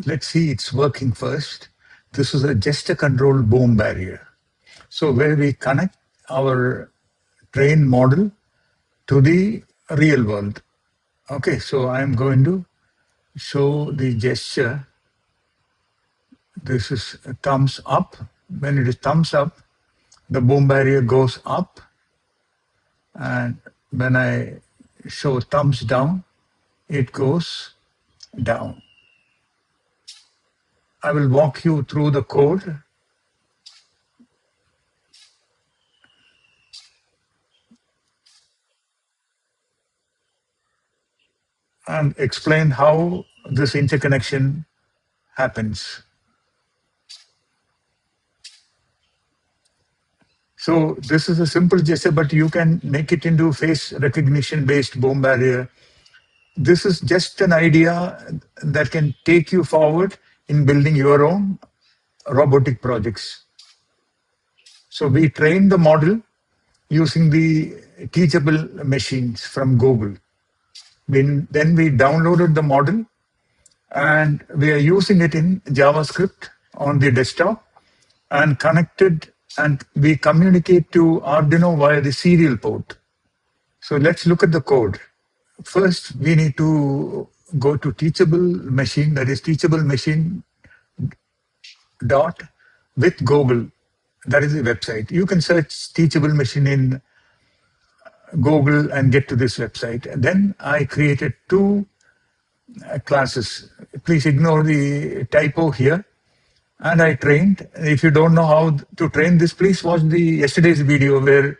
let's see it's working first. This is a gesture control boom barrier. So where we connect our trained model to the real world. Okay, so I'm going to show the gesture. This is a thumbs up. When it is thumbs up, the boom barrier goes up. And when I show thumbs down, it goes down. I will walk you through the code. And explain how this interconnection happens. So this is a simple gesture, but you can make it into face recognition based boom barrier. This is just an idea that can take you forward in building your own robotic projects. So we trained the model using the Teachable machines from Google. Then we downloaded the model and we are using it in JavaScript on the desktop and connected, and we communicate to Arduino via the serial port. So let's look at the code. First, we need to go to Teachable machine, that is Teachable machine dot with Google. That is the website. You can search Teachable machine in Google and get to this website. And then I created two classes. Please ignore the typo here. And I trained. If you don't know how to train this, please watch the yesterday's video where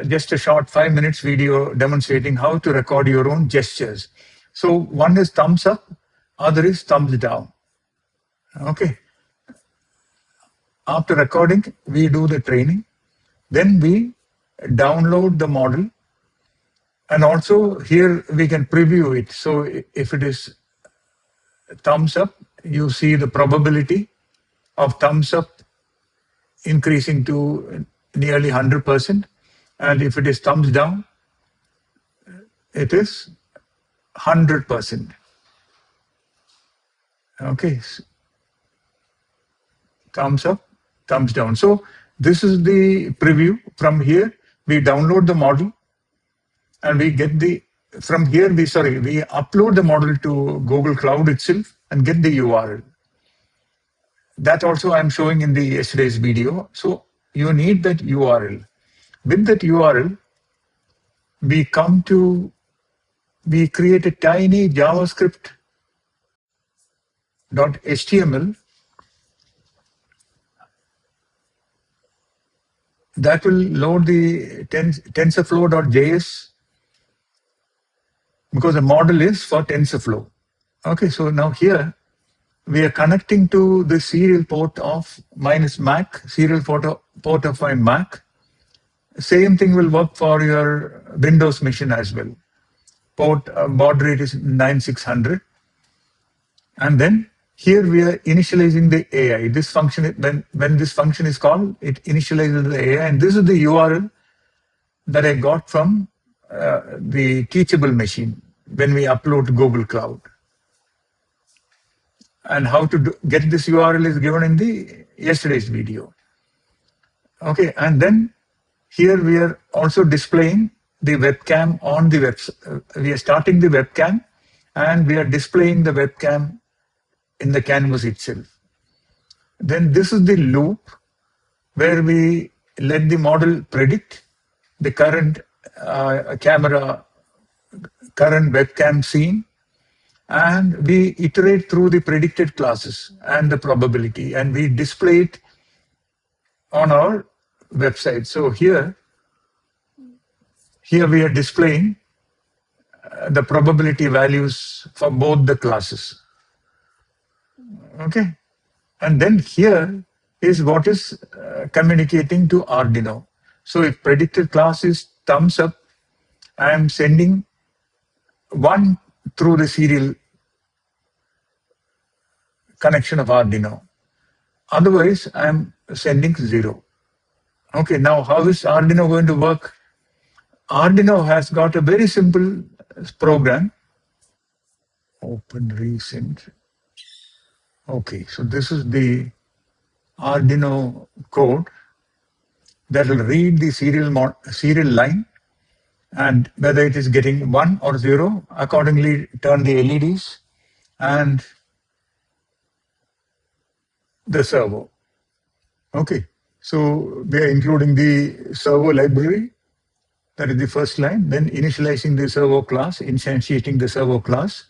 just a short 5 minutes video demonstrating how to record your own gestures. So one is thumbs up, other is thumbs down. Okay. After recording, we do the training. Then we download the model. And also here we can preview it. So if it is thumbs up, you see the probability of thumbs up increasing to nearly 100%. And if it is thumbs down, it is 100%. Okay. Thumbs up, thumbs down. So this is the preview. From here, we download the model and we get the, from here, we upload the model to Google Cloud itself and get the URL. That also I'm showing in the yesterday's video. So you need that URL. With that URL, we create a tiny JavaScript.html that will load the TensorFlow.js because the model is for TensorFlow. Okay, so now here we are connecting to the serial port of -Mac, serial port of my Mac. Same thing will work for your Windows machine as well. Baud rate is 9600. And then here we are initializing the AI. This function, when this function is called, it initializes the AI. And this is the URL that I got from the Teachable machine when we upload to Google Cloud. And how to get this URL is given in the yesterday's video. Okay, and then here we are also displaying the webcam on the website. We are starting the webcam and we are displaying the webcam in the canvas itself. Then this is the loop where we let the model predict the current current webcam scene, and we iterate through the predicted classes and the probability, and we display it on our website. So here we are displaying the probability values for both the classes. Okay, and then here is what is communicating to Arduino. So if predicted class is thumbs up, I am sending 1 through the serial connection of Arduino. Otherwise, I am sending 0. Okay, now how is Arduino going to work? Arduino has got a very simple program. Open recent. Okay, so this is the Arduino code that will read the serial line, and whether it is getting 1 or 0, accordingly turn the LEDs and the servo. Okay, so we are including the servo library, that is the first line, then initializing the servo class, instantiating the servo class.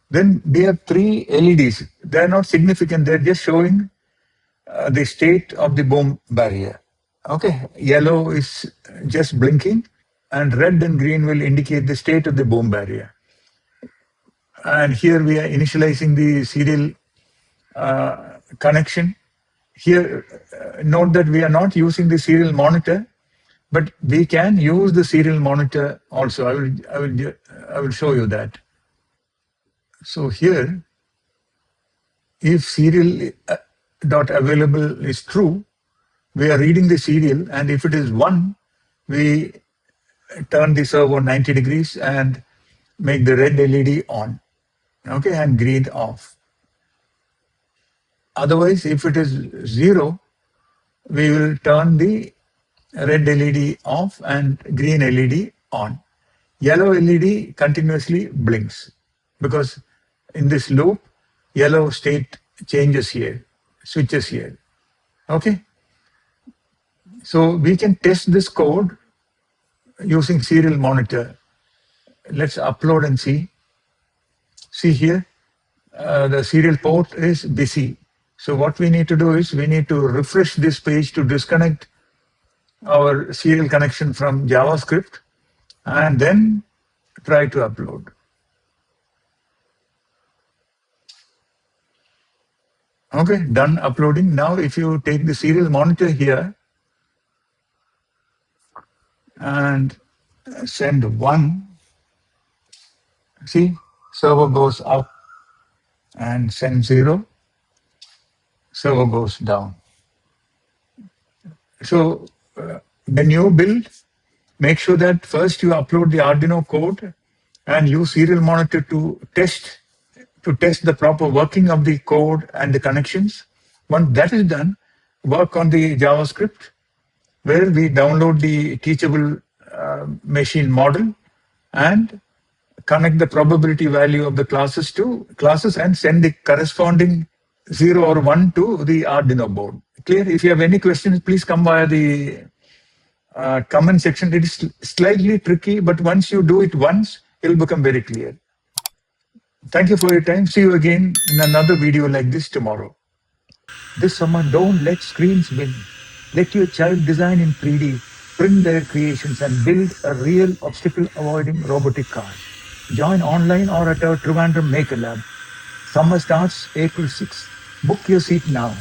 Then we have 3 LEDs. They are not significant, they're just showing the state of the boom barrier. Okay, yellow is just blinking, and red and green will indicate the state of the boom barrier. And here we are initializing the serial connection. Here, note that we are not using the serial monitor, but we can use the serial monitor also. I will show you that. So here, if serial dot available is true, we are reading the serial, and if it is 1, we turn the servo 90 degrees and make the red LED on, okay, and green off. Otherwise, if it is 0, we will turn the red LED off and green LED on. Yellow LED continuously blinks because in this loop, yellow state changes here, switches here. Okay. So we can test this code using serial monitor. Let's upload and see. See here, the serial port is busy. So what we need to do is we need to refresh this page to disconnect our serial connection from JavaScript and then try to upload. Okay, done uploading. Now if you take the serial monitor here and send 1, see, servo goes up, and send 0, servo goes down. So when you build, make sure that first you upload the Arduino code and use serial monitor to test the proper working of the code and the connections. Once that is done, work on the JavaScript, where we download the teachable machine model and connect the probability value of the classes to classes and send the corresponding 0 or 1 to the Arduino board. Clear? If you have any questions, please come via the comment section. It is slightly tricky, but once you do it once, it will become very clear. Thank you for your time. See you again in another video like this tomorrow. This summer, don't let screens win. Let your child design in 3D, print their creations, and build a real obstacle-avoiding robotic car. Join online or at our Trivandrum Maker Lab. Summer starts April 6th. Book your seat now.